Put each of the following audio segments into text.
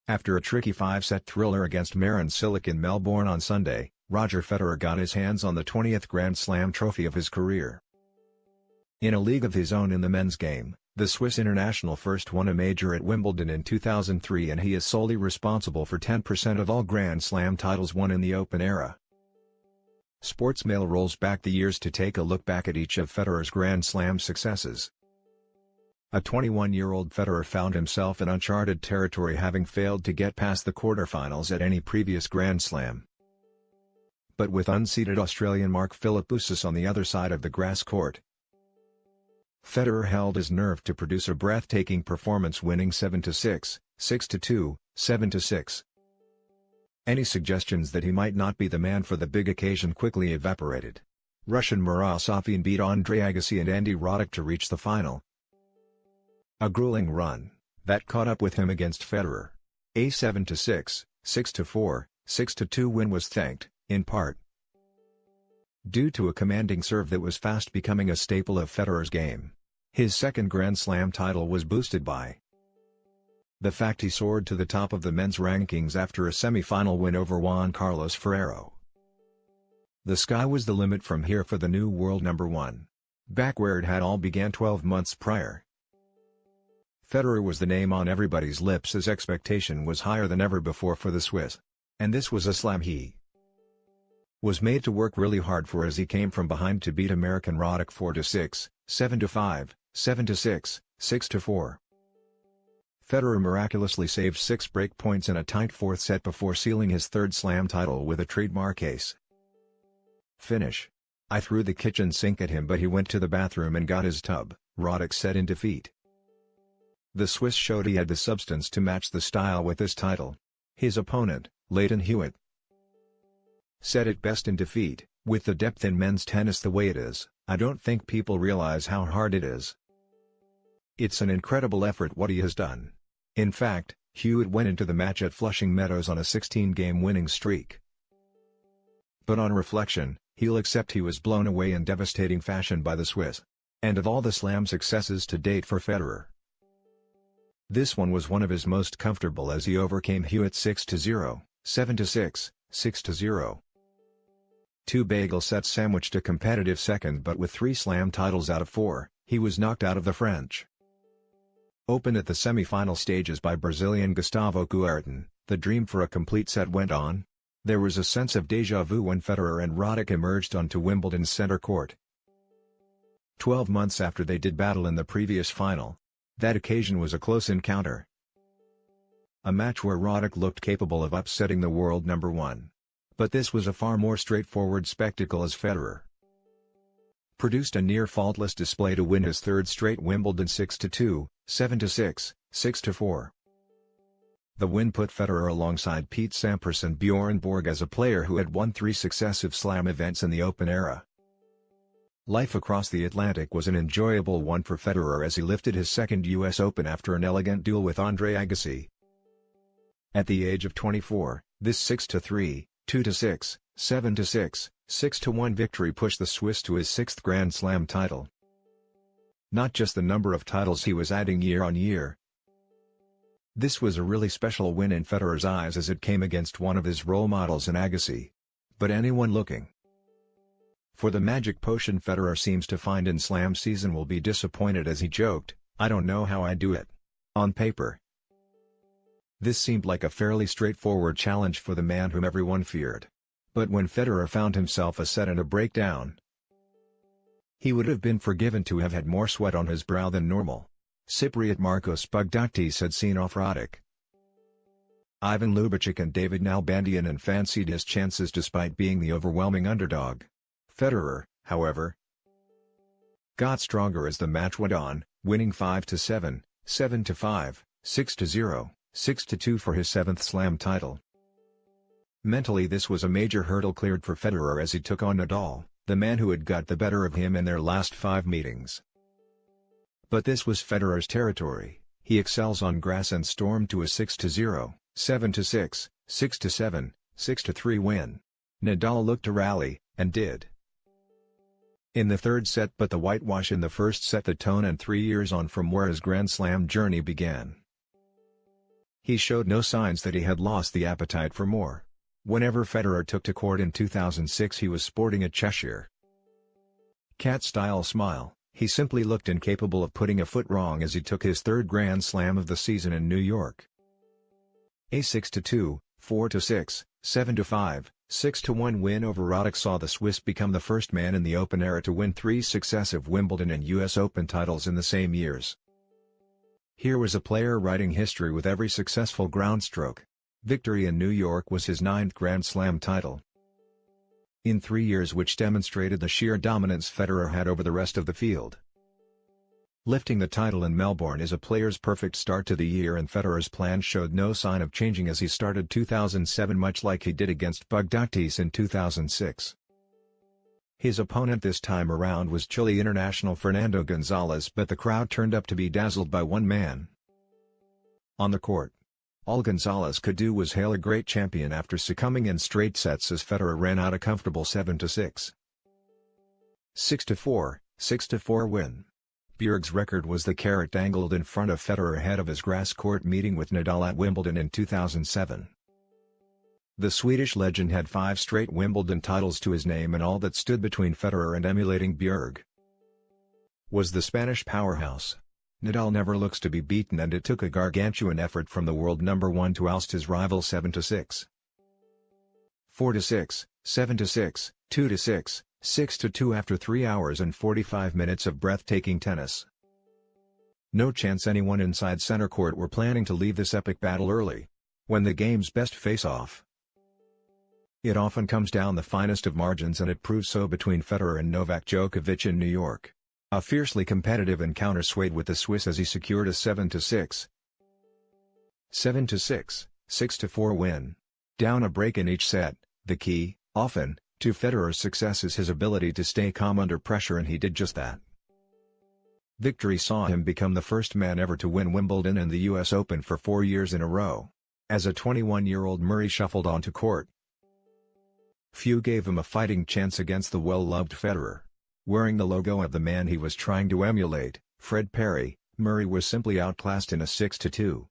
After a tricky 5-set thriller against Marin Cilic in Melbourne on Sunday, Roger Federer got his hands on the 20th Grand Slam trophy of his career. In a league of his own in the men's game, the Swiss international first won a major at Wimbledon in 2003, and he is solely responsible for 10% of all Grand Slam titles won in the Open era. Sportsmail rolls back the years to take a look back at each of Federer's Grand Slam successes. A 21-year-old Federer found himself in uncharted territory, having failed to get past the quarterfinals at any previous Grand Slam. But with unseeded Australian Mark Philippoussis on the other side of the grass court, Federer held his nerve to produce a breathtaking performance, winning 7-6, 6-2, 7-6. Any suggestions that he might not be the man for the big occasion quickly evaporated. Russian Murat Safin beat Andre Agassi and Andy Roddick to reach the final. A grueling run that caught up with him against Federer. A 7-6, 6-4, 6-2 win was thanked, in part, due to a commanding serve that was fast becoming a staple of Federer's game. His second Grand Slam title was boosted by the fact he soared to the top of the men's rankings after a semi-final win over Juan Carlos Ferrero. The sky was the limit from here for the new world number one. Back where it had all began 12 months prior, Federer was the name on everybody's lips as expectation was higher than ever before for the Swiss. And this was a slam he was made to work really hard for, as he came from behind to beat American Roddick 4-6, 7-5, 7-6, 6-4. Federer miraculously saved 6 break points in a tight fourth set before sealing his third slam title with a trademark ace finish. "I threw the kitchen sink at him, but he went to the bathroom and got his tub," Roddick said in defeat. The Swiss showed he had the substance to match the style with this title. His opponent, Lleyton Hewitt, said it best in defeat, "With the depth in men's tennis the way it is, I don't think people realize how hard it is. It's an incredible effort what he has done." In fact, Hewitt went into the match at Flushing Meadows on a 16-game winning streak. But on reflection, he'll accept he was blown away in devastating fashion by the Swiss. And of all the slam successes to date for Federer, this one was one of his most comfortable, as he overcame Hewitt 6-0, 7-6, 6-0. 2 bagel sets sandwiched a competitive second, but with 3 slam titles out of 4, he was knocked out of the French Open at the semi-final stages by Brazilian Gustavo Kuerten. The dream for a complete set went on. There was a sense of déjà vu when Federer and Roddick emerged onto Wimbledon's centre court 12 months after they did battle in the previous final. That occasion was a close encounter, a match where Roddick looked capable of upsetting the world number one. But this was a far more straightforward spectacle, as Federer produced a near-faultless display to win his third straight Wimbledon 6-2, 7-6, 6-4. The win put Federer alongside Pete Sampras and Bjorn Borg as a player who had won 3 successive slam events in the Open era. Life across the Atlantic was an enjoyable one for Federer as he lifted his second US Open after an elegant duel with Andre Agassi. At the age of 24, this 6-3, 2-6, 7-6, 6-1 victory pushed the Swiss to his 6th Grand Slam title. Not just the number of titles he was adding year on year. This was a really special win in Federer's eyes, as it came against one of his role models in Agassi. But anyone looking for the magic potion Federer seems to find in slam season will be disappointed, as he joked, "I don't know how I do it." On paper, this seemed like a fairly straightforward challenge for the man whom everyone feared. But when Federer found himself a set and a breakdown, he would have been forgiven to have had more sweat on his brow than normal. Cypriot Marcos Bugdakis had seen off Roddick, Ivan Lubicic and David Nalbandian, and fancied his chances despite being the overwhelming underdog. Federer, however, got stronger as the match went on, winning 5-7, 7-5, 6-0, 6-2 for his 7th slam title. Mentally, this was a major hurdle cleared for Federer as he took on Nadal, the man who had got the better of him in their last 5 meetings. But this was Federer's territory. He excels on grass and stormed to a 6-0, 7-6, 6-7, 6-3 win. Nadal looked to rally, and did in the third set, but the whitewash in the first set the tone, and 3 years on from where his Grand Slam journey began. He showed no signs that he had lost the appetite for more. Whenever Federer took to court in 2006 he was sporting a Cheshire Cat-style smile. He simply looked incapable of putting a foot wrong as he took his third Grand Slam of the season in New York. A 6-2, 4-6, 7-5, 6-1 win over Roddick saw the Swiss become the first man in the Open era to win 3 successive Wimbledon and US Open titles in the same years. Here was a player writing history with every successful groundstroke. Victory in New York was his 9th Grand Slam title in 3 years, which demonstrated the sheer dominance Federer had over the rest of the field. Lifting the title in Melbourne is a player's perfect start to the year, and Federer's plan showed no sign of changing as he started 2007 much like he did against Bugdaktis in 2006. His opponent this time around was Chile international Fernando Gonzalez, but the crowd turned up to be dazzled by one man. On the court, all Gonzalez could do was hail a great champion after succumbing in straight sets as Federer ran out a comfortable 7-6. 6-4, 6-4 win. Bjerg's record was the carrot dangled in front of Federer ahead of his grass court meeting with Nadal at Wimbledon in 2007. The Swedish legend had 5 straight Wimbledon titles to his name, and all that stood between Federer and emulating Bjerg was the Spanish powerhouse. Nadal never looks to be beaten, and it took a gargantuan effort from the world number 1 to oust his rival 7-6. 4-6, 7-6, 2-6, 6-2 after 3 hours and 45 minutes of breathtaking tennis. No chance anyone inside center court were planning to leave this epic battle early. When the game's best face off, it often comes down the finest of margins, and it proved so between Federer and Novak Djokovic in New York. A fiercely competitive encounter swayed with the Swiss as he secured a 7-6, 7-6, 6-4 win. Down a break in each set, the key, often, to Federer's success is his ability to stay calm under pressure, and he did just that. Victory saw him become the first man ever to win Wimbledon and the US Open for 4 years in a row. As a 21-year-old, Murray shuffled onto court. Few gave him a fighting chance against the well-loved Federer. Wearing the logo of the man he was trying to emulate, Fred Perry, Murray was simply outclassed in a 6-2,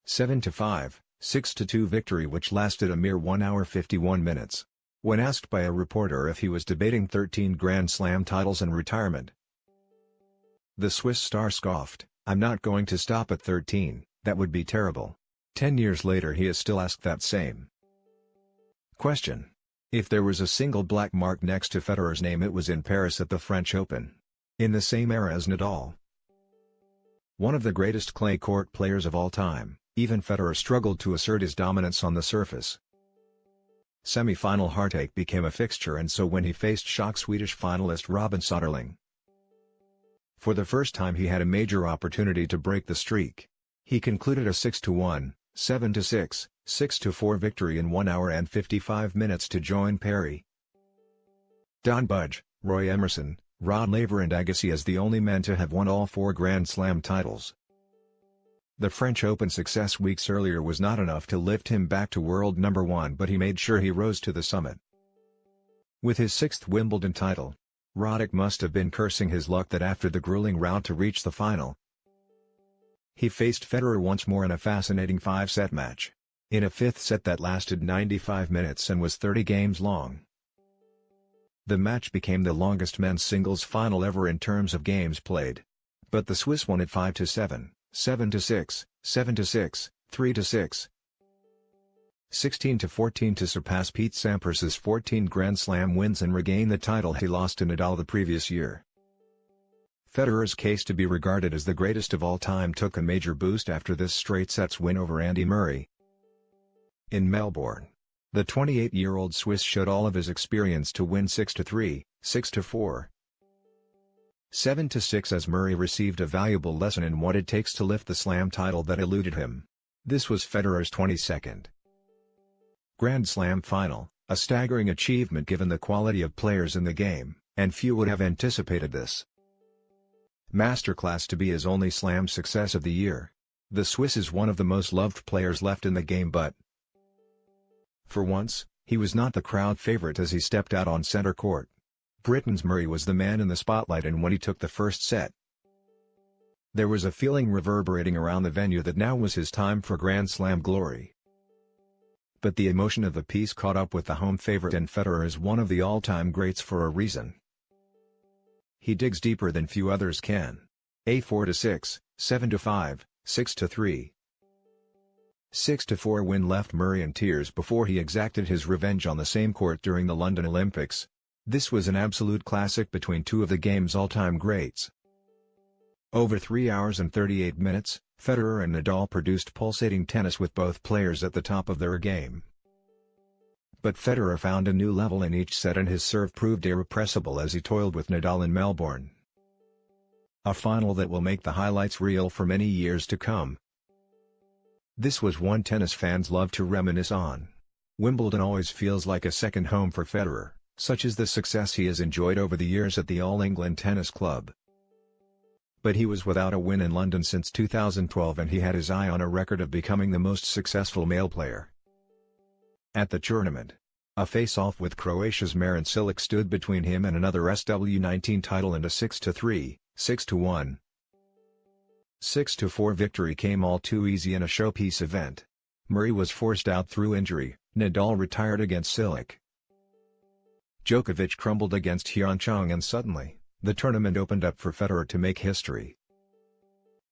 7-5, 6-2 victory which lasted a mere 1 hour 51 minutes. When asked by a reporter if he was debating 13 Grand Slam titles and retirement, the Swiss star scoffed, "I'm not going to stop at 13, that would be terrible." 10 years later he is still asked that same question. If there was a single black mark next to Federer's name, it was in Paris at the French Open. In the same era as Nadal, one of the greatest clay court players of all time, even Federer struggled to assert his dominance on the surface. Semi-final heartache became a fixture, and so when he faced shock Swedish finalist Robin Soderling, for the first time he had a major opportunity to break the streak. He concluded a 6-1, 7-6, 6-4 victory in 1 hour and 55 minutes to join Perry, Don Budge, Roy Emerson, Rod Laver and Agassi as the only men to have won all 4 Grand Slam titles. The French Open success weeks earlier was not enough to lift him back to world number 1, but he made sure he rose to the summit. With his 6th Wimbledon title, Roddick must have been cursing his luck that after the grueling rout to reach the final, he faced Federer once more in a fascinating 5-set match. In a 5th set that lasted 95 minutes and was 30 games long. The match became the longest men's singles final ever in terms of games played. But the Swiss won it 5-7, 7-6, 7-6, 3-6, 16-14 to surpass Pete Sampras's 14 Grand Slam wins and regain the title he lost to Nadal the previous year. Federer's case to be regarded as the greatest of all time took a major boost after this straight sets win over Andy Murray in Melbourne. The 28-year-old Swiss showed all of his experience to win 6-3, 6-4, 7-6 as Murray received a valuable lesson in what it takes to lift the Slam title that eluded him. This was Federer's 22nd Grand Slam final, a staggering achievement given the quality of players in the game, and few would have anticipated this masterclass to be his only Slam success of the year. The Swiss is one of the most loved players left in the game, but for once, he was not the crowd favorite as he stepped out on center court. Britain's Murray was the man in the spotlight, and when he took the first set, There was a feeling reverberating around the venue that now was his time for Grand Slam glory. But the emotion of the piece caught up with the home favorite, and Federer is one of the all-time greats for a reason. He digs deeper than few others can. A 4-6, 7-5, 6-3. 6-4 win left Murray in tears before he exacted his revenge on the same court during the London Olympics. This was an absolute classic between two of the game's all-time greats. Over 3 hours and 38 minutes, Federer and Nadal produced pulsating tennis with both players at the top of their game. But Federer found a new level in each set, and his serve proved irrepressible as he toiled with Nadal in Melbourne. A final that will make the highlights reel for many years to come. This was one tennis fans love to reminisce on. Wimbledon always feels like a second home for Federer, such is the success he has enjoyed over the years at the All England Tennis Club. But he was without a win in London since 2012, and he had his eye on a record of becoming the most successful male player. At the tournament, a face-off with Croatia's Marin Cilic stood between him and another SW19 title, and a 6-3, 6-1, 6-4 victory came all too easy in a showpiece event. Murray was forced out through injury, Nadal retired against Cilic. Djokovic crumbled against Hyeon-chang, and suddenly, the tournament opened up for Federer to make history.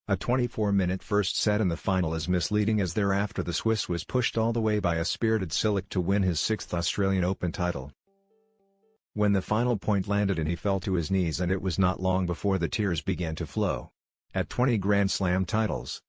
A 24-minute first set in the final is misleading, as thereafter the Swiss was pushed all the way by a spirited Cilic to win his 6th Australian Open title. When the final point landed and he fell to his knees, and it was not long before the tears began to flow. At 20 Grand Slam titles,